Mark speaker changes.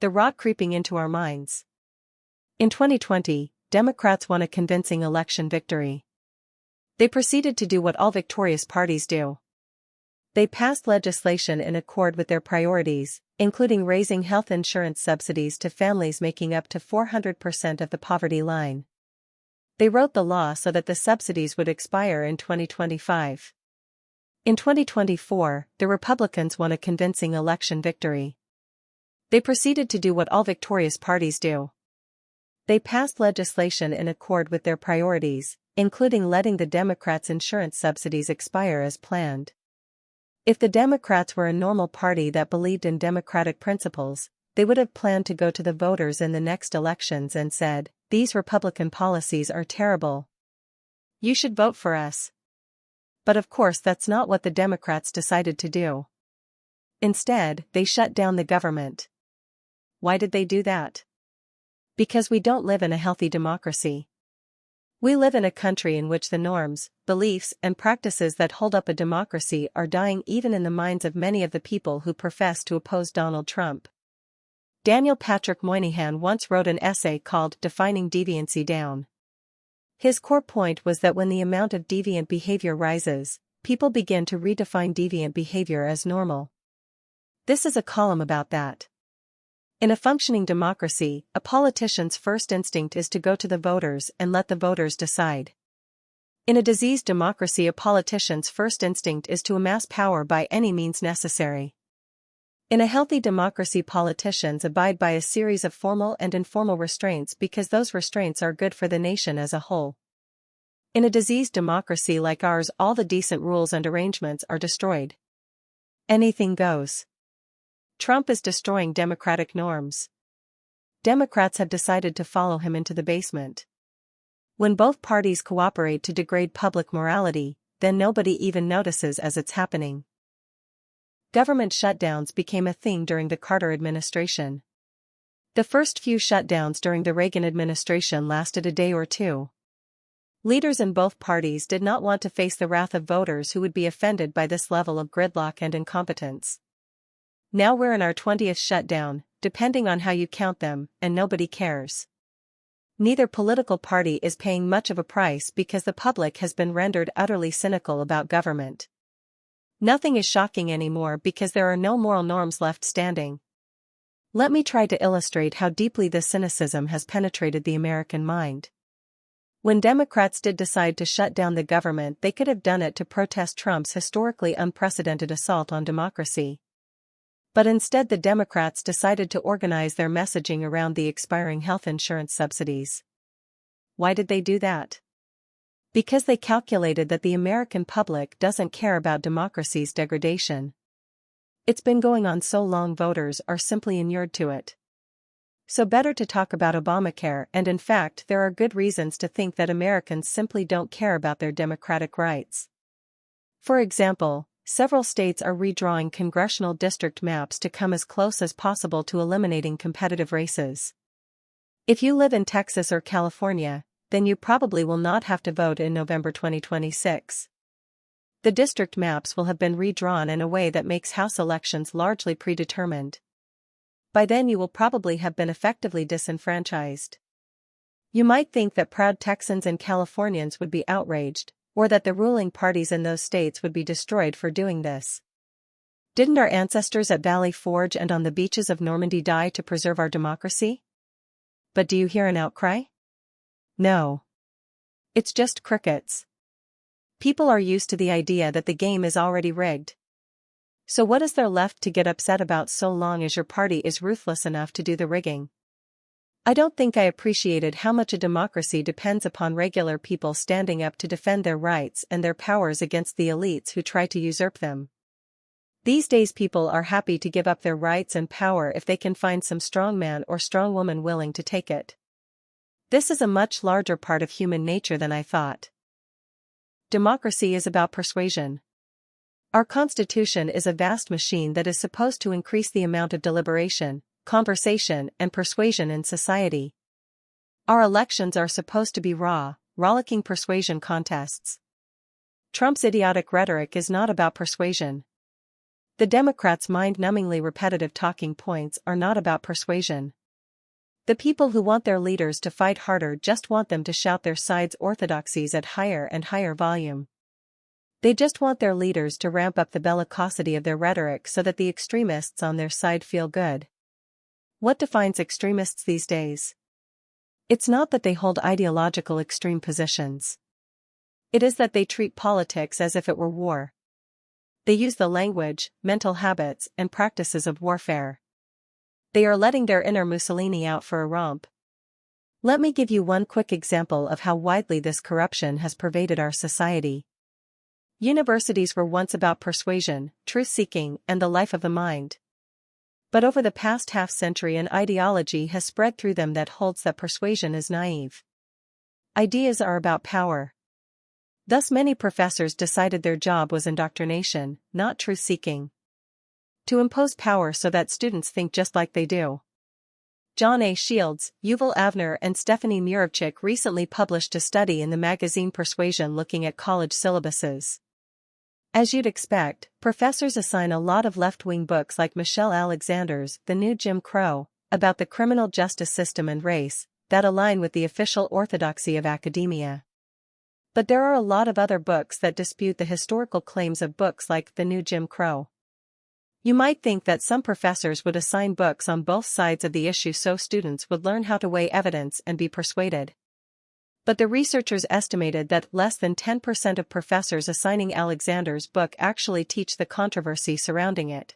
Speaker 1: the rot creeping into our minds. In 2020, Democrats won a convincing election victory. They proceeded to do what all victorious parties do. They passed legislation in accord with their priorities, including raising health insurance subsidies to families making up to 400% of the poverty line. They wrote the law so that the subsidies would expire in 2025. In 2024, the Republicans won a convincing election victory. They proceeded to do what all victorious parties do. They passed legislation in accord with their priorities, including letting the Democrats' insurance subsidies expire as planned. If the Democrats were a normal party that believed in democratic principles, they would have planned to go to the voters in the next elections and said, "These Republican policies are terrible. You should vote for us." But of course that's not what the Democrats decided to do. Instead, they shut down the government. Why did they do that? Because we don't live in a healthy democracy. We live in a country in which the norms, beliefs, and practices that hold up a democracy are dying even in the minds of many of the people who profess to oppose Donald Trump. Daniel Patrick Moynihan once wrote an essay called "Defining Deviancy Down." His core point was that when the amount of deviant behavior rises, people begin to redefine deviant behavior as normal. This is a column about that. In a functioning democracy, a politician's first instinct is to go to the voters and let the voters decide. In a diseased democracy, a politician's first instinct is to amass power by any means necessary. In a healthy democracy, politicians abide by a series of formal and informal restraints because those restraints are good for the nation as a whole. In a diseased democracy like ours, all the decent rules and arrangements are destroyed. Anything goes. Trump is destroying democratic norms. Democrats have decided to follow him into the basement. When both parties cooperate to degrade public morality, then nobody even notices as it's happening. Government shutdowns became a thing during the Carter administration. The first few shutdowns during the Reagan administration lasted a day or two. Leaders in both parties did not want to face the wrath of voters who would be offended by this level of gridlock and incompetence. Now we're in our 20th shutdown, depending on how you count them, and nobody cares. Neither political party is paying much of a price because the public has been rendered utterly cynical about government. Nothing is shocking anymore because there are no moral norms left standing. Let me try to illustrate how deeply this cynicism has penetrated the American mind. When Democrats did decide to shut down the government, they could have done it to protest Trump's historically unprecedented assault on democracy. But instead, the Democrats decided to organize their messaging around the expiring health insurance subsidies. Why did they do that? Because they calculated that the American public doesn't care about democracy's degradation. It's been going on so long, voters are simply inured to it. So better to talk about Obamacare, and in fact there are good reasons to think that Americans simply don't care about their democratic rights. For example, several states are redrawing congressional district maps to come as close as possible to eliminating competitive races. If you live in Texas or California, then you probably will not have to vote in November 2026. The district maps will have been redrawn in a way that makes House elections largely predetermined. By then you will probably have been effectively disenfranchised. You might think that proud Texans and Californians would be outraged, or that the ruling parties in those states would be destroyed for doing this. Didn't our ancestors at Valley Forge and on the beaches of Normandy die to preserve our democracy? But do you hear an outcry? No. It's just crickets. People are used to the idea that the game is already rigged. So what is there left to get upset about so long as your party is ruthless enough to do the rigging? I don't think I appreciated how much a democracy depends upon regular people standing up to defend their rights and their powers against the elites who try to usurp them. These days people are happy to give up their rights and power if they can find some strong man or strong woman willing to take it. This is a much larger part of human nature than I thought. Democracy is about persuasion. Our Constitution is a vast machine that is supposed to increase the amount of deliberation, conversation, and persuasion in society. Our elections are supposed to be raw, rollicking persuasion contests. Trump's idiotic rhetoric is not about persuasion. The Democrats' mind-numbingly repetitive talking points are not about persuasion. The people who want their leaders to fight harder just want them to shout their side's orthodoxies at higher and higher volume. They just want their leaders to ramp up the bellicosity of their rhetoric so that the extremists on their side feel good. What defines extremists these days? It's not that they hold ideological extreme positions. It is that they treat politics as if it were war. They use the language, mental habits, and practices of warfare. They are letting their inner Mussolini out for a romp. Let me give you one quick example of how widely this corruption has pervaded our society. Universities were once about persuasion, truth-seeking, and the life of the mind. But over the past half-century an ideology has spread through them that holds that persuasion is naive. Ideas are about power. Thus many professors decided their job was indoctrination, not truth-seeking. To impose power so that students think just like they do. John A. Shields, Yuval Avner and Stephanie Muravchik recently published a study in the magazine Persuasion looking at college syllabuses. As you'd expect, professors assign a lot of left-wing books like Michelle Alexander's The New Jim Crow, about the criminal justice system and race, that align with the official orthodoxy of academia. But there are a lot of other books that dispute the historical claims of books like The New Jim Crow. You might think that some professors would assign books on both sides of the issue so students would learn how to weigh evidence and be persuaded. But the researchers estimated that less than 10% of professors assigning Alexander's book actually teach the controversy surrounding it.